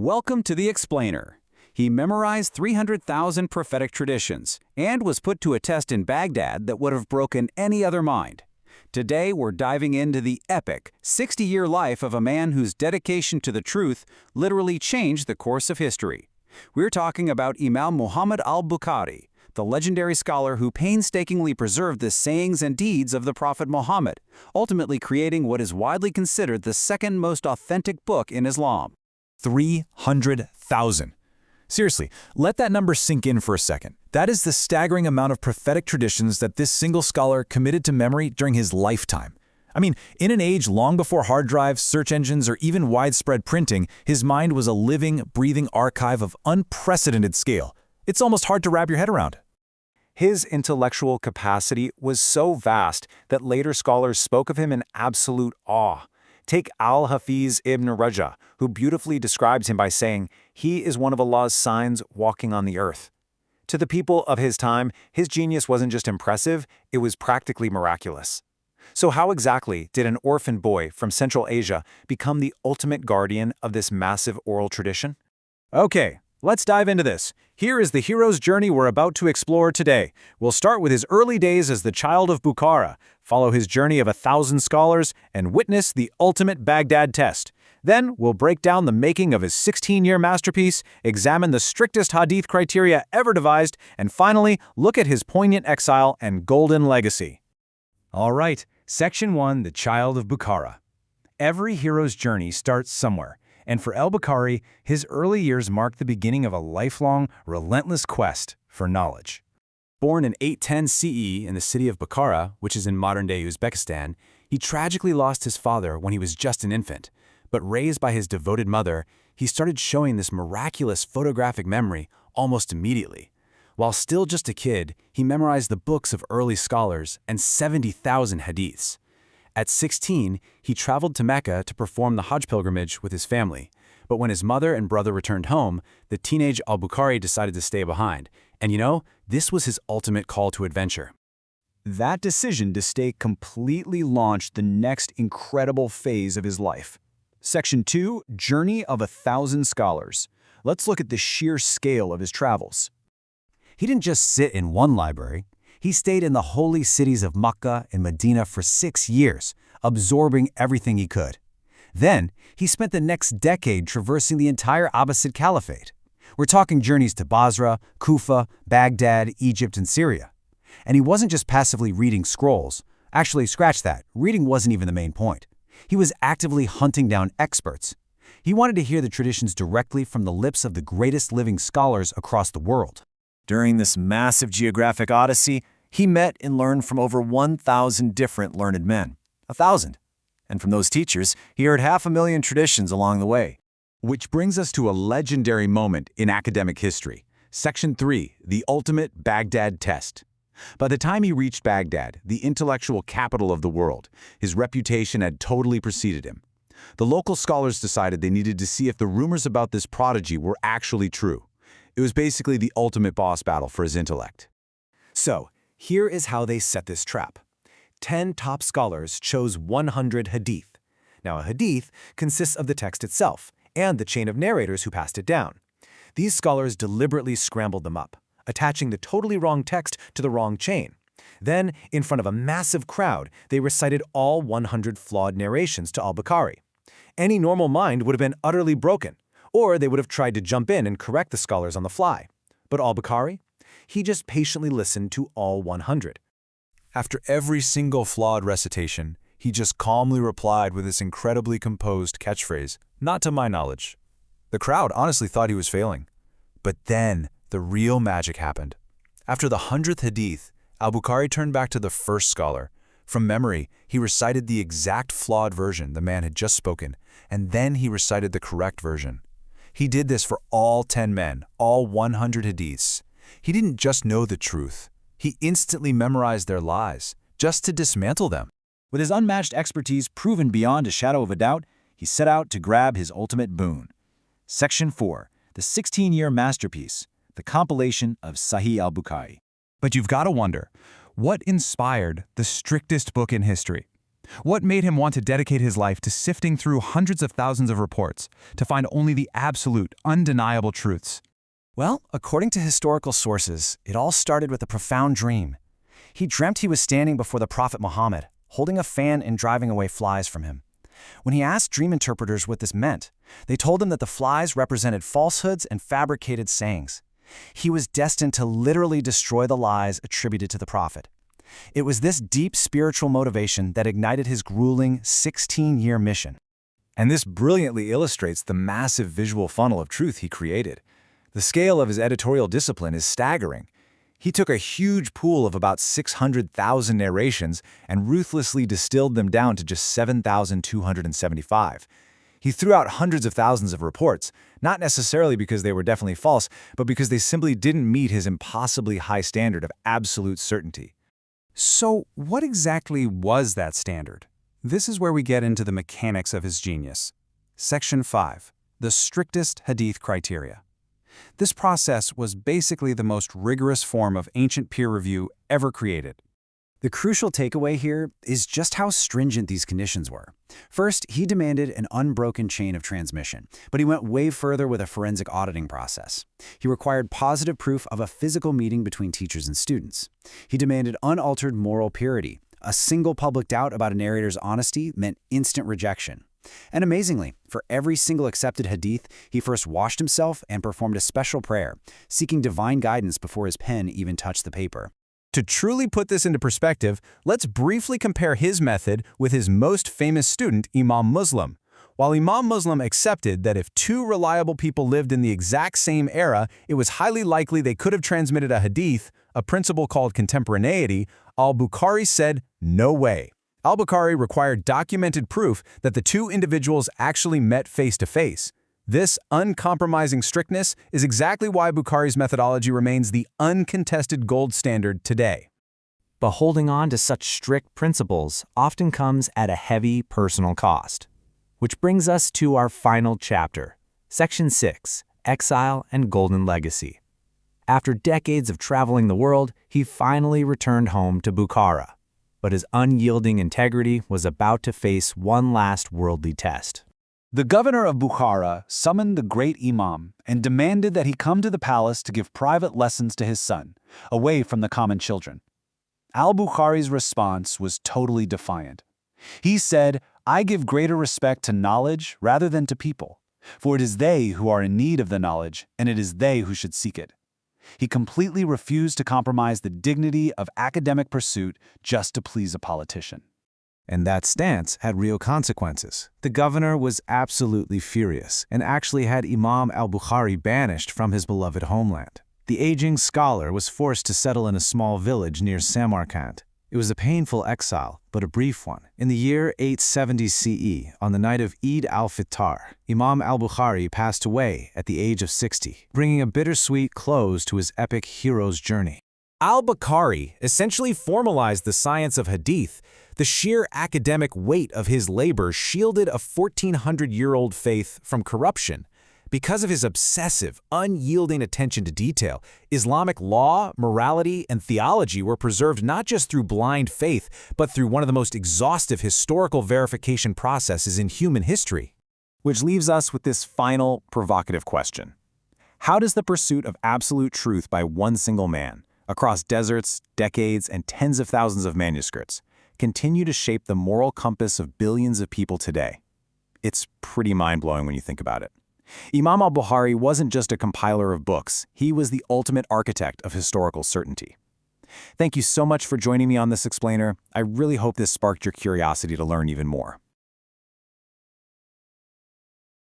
Welcome to the Explainer. He memorized 300,000 prophetic traditions and was put to a test in Baghdad that would have broken any other mind. Today, we're diving into the epic, 60-year life of a man whose dedication to the truth literally changed the course of history. We're talking about Imam Muhammad Al-Bukhari, the legendary scholar who painstakingly preserved the sayings and deeds of the Prophet Muhammad, ultimately creating what is widely considered the second most authentic book in Islam. 300,000. Seriously, let that number sink in for a second. That is the staggering amount of prophetic traditions that this single scholar committed to memory during his lifetime. I mean, in an age long before hard drives, search engines, or even widespread printing, his mind was a living, breathing archive of unprecedented scale. It's almost hard to wrap your head around. His intellectual capacity was so vast that later scholars spoke of him in absolute awe. Take Al-Hafiz ibn Raja, who beautifully describes him by saying, "He is one of Allah's signs walking on the earth." To the people of his time, his genius wasn't just impressive, it was practically miraculous. So how exactly did an orphan boy from Central Asia become the ultimate guardian of this massive oral tradition? Okay, let's dive into this. Here is the hero's journey we're about to explore today. We'll start with his early days as the child of Bukhara, follow his journey of 1,000 scholars, and witness the ultimate Baghdad test. Then, we'll break down the making of his 16-year masterpiece, examine the strictest hadith criteria ever devised, and finally, look at his poignant exile and golden legacy. All right, Section 1, The Child of Bukhara. Every hero's journey starts somewhere, and for al-Bukhari, his early years marked the beginning of a lifelong, relentless quest for knowledge. Born in 810 CE in the city of Bukhara, which is in modern-day Uzbekistan, he tragically lost his father when he was just an infant. But raised by his devoted mother, he started showing this miraculous photographic memory almost immediately. While still just a kid, he memorized the books of early scholars and 70,000 hadiths. At 16, he traveled to Mecca to perform the Hajj pilgrimage with his family. But when his mother and brother returned home, the teenage al-Bukhari decided to stay behind. And you know, this was his ultimate call to adventure. That decision to stay completely launched the next incredible phase of his life. Section 2, Journey of 1,000 Scholars. Let's look at the sheer scale of his travels. He didn't just sit in one library. He stayed in the holy cities of Mecca and Medina for 6 years, absorbing everything he could. Then, he spent the next decade traversing the entire Abbasid Caliphate. We're talking journeys to Basra, Kufa, Baghdad, Egypt, and Syria. And he wasn't just passively reading scrolls. Actually, scratch that. Reading wasn't even the main point. He was actively hunting down experts. He wanted to hear the traditions directly from the lips of the greatest living scholars across the world. During this massive geographic odyssey, he met and learned from over 1,000 different learned men. 1,000. And from those teachers, he heard 500,000 traditions along the way. Which brings us to a legendary moment in academic history. Section 3, The Ultimate Baghdad Test. By the time he reached Baghdad, the intellectual capital of the world, his reputation had totally preceded him. The local scholars decided they needed to see if the rumors about this prodigy were actually true. It was basically the ultimate boss battle for his intellect. So, here is how they set this trap. 10 top scholars chose 100 hadith. Now, a hadith consists of the text itself and the chain of narrators who passed it down. These scholars deliberately scrambled them up, attaching the totally wrong text to the wrong chain. Then, in front of a massive crowd, they recited all 100 flawed narrations to al-Bukhari. Any normal mind would have been utterly broken, or they would have tried to jump in and correct the scholars on the fly. But al-Bukhari? He just patiently listened to all 100. After every single flawed recitation, he just calmly replied with this incredibly composed catchphrase, "Not to my knowledge." The crowd honestly thought he was failing. But then, the real magic happened. After the 100th hadith, al-Bukhari turned back to the first scholar. From memory, he recited the exact flawed version the man had just spoken, and then he recited the correct version. He did this for all 10 men, all 100 hadiths. He didn't just know the truth. He instantly memorized their lies, just to dismantle them. With his unmatched expertise proven beyond a shadow of a doubt, he set out to grab his ultimate boon. Section 4, The 16-Year Masterpiece, the compilation of Sahih al-Bukhari. But you've got to wonder, what inspired the strictest book in history? What made him want to dedicate his life to sifting through hundreds of thousands of reports to find only the absolute, undeniable truths? Well, according to historical sources, it all started with a profound dream. He dreamt he was standing before the Prophet Muhammad, holding a fan and driving away flies from him. When he asked dream interpreters what this meant, they told him that the flies represented falsehoods and fabricated sayings. He was destined to literally destroy the lies attributed to the Prophet. It was this deep spiritual motivation that ignited his grueling 16-year mission. And this brilliantly illustrates the massive visual funnel of truth he created. The scale of his editorial discipline is staggering. He took a huge pool of about 600,000 narrations and ruthlessly distilled them down to just 7,275. He threw out hundreds of thousands of reports, not necessarily because they were definitely false, but because they simply didn't meet his impossibly high standard of absolute certainty. So what exactly was that standard? This is where we get into the mechanics of his genius. Section 5. The strictest hadith criteria. This process was basically the most rigorous form of ancient peer review ever created. The crucial takeaway here is just how stringent these conditions were. First, he demanded an unbroken chain of transmission, but he went way further with a forensic auditing process. He required positive proof of a physical meeting between teachers and students. He demanded unaltered moral purity. A single public doubt about a narrator's honesty meant instant rejection. And amazingly, for every single accepted hadith, he first washed himself and performed a special prayer, seeking divine guidance before his pen even touched the paper. To truly put this into perspective, let's briefly compare his method with his most famous student, Imam Muslim. While Imam Muslim accepted that if two reliable people lived in the exact same era, it was highly likely they could have transmitted a hadith, a principle called contemporaneity, Al-Bukhari said, no way. Al-Bukhari required documented proof that the two individuals actually met face-to-face. This uncompromising strictness is exactly why Bukhari's methodology remains the uncontested gold standard today. But holding on to such strict principles often comes at a heavy personal cost. Which brings us to our final chapter, Section 6, Exile and Golden Legacy. After decades of traveling the world, he finally returned home to Bukhara. But his unyielding integrity was about to face one last worldly test. The governor of Bukhara summoned the great Imam and demanded that he come to the palace to give private lessons to his son, away from the common children. Al-Bukhari's response was totally defiant. He said, "I give greater respect to knowledge rather than to people, for it is they who are in need of the knowledge, and it is they who should seek it." He completely refused to compromise the dignity of academic pursuit just to please a politician. And that stance had real consequences. The governor was absolutely furious and actually had Imam Al-Bukhari banished from his beloved homeland. The aging scholar was forced to settle in a small village near Samarkand. It was a painful exile, but a brief one. In the year 870 CE, on the night of Eid al-Fitr, Imam al-Bukhari passed away at the age of 60, bringing a bittersweet close to his epic hero's journey. Al-Bukhari essentially formalized the science of hadith. The sheer academic weight of his labor shielded a 1,400-year-old faith from corruption. Because of his obsessive, unyielding attention to detail, Islamic law, morality, and theology were preserved not just through blind faith, but through one of the most exhaustive historical verification processes in human history. Which leaves us with this final, provocative question. How does the pursuit of absolute truth by one single man, across deserts, decades, and tens of thousands of manuscripts, continue to shape the moral compass of billions of people today? It's pretty mind-blowing when you think about it. Imam al-Bukhari wasn't just a compiler of books, he was the ultimate architect of historical certainty. Thank you so much for joining me on this explainer. I really hope this sparked your curiosity to learn even more.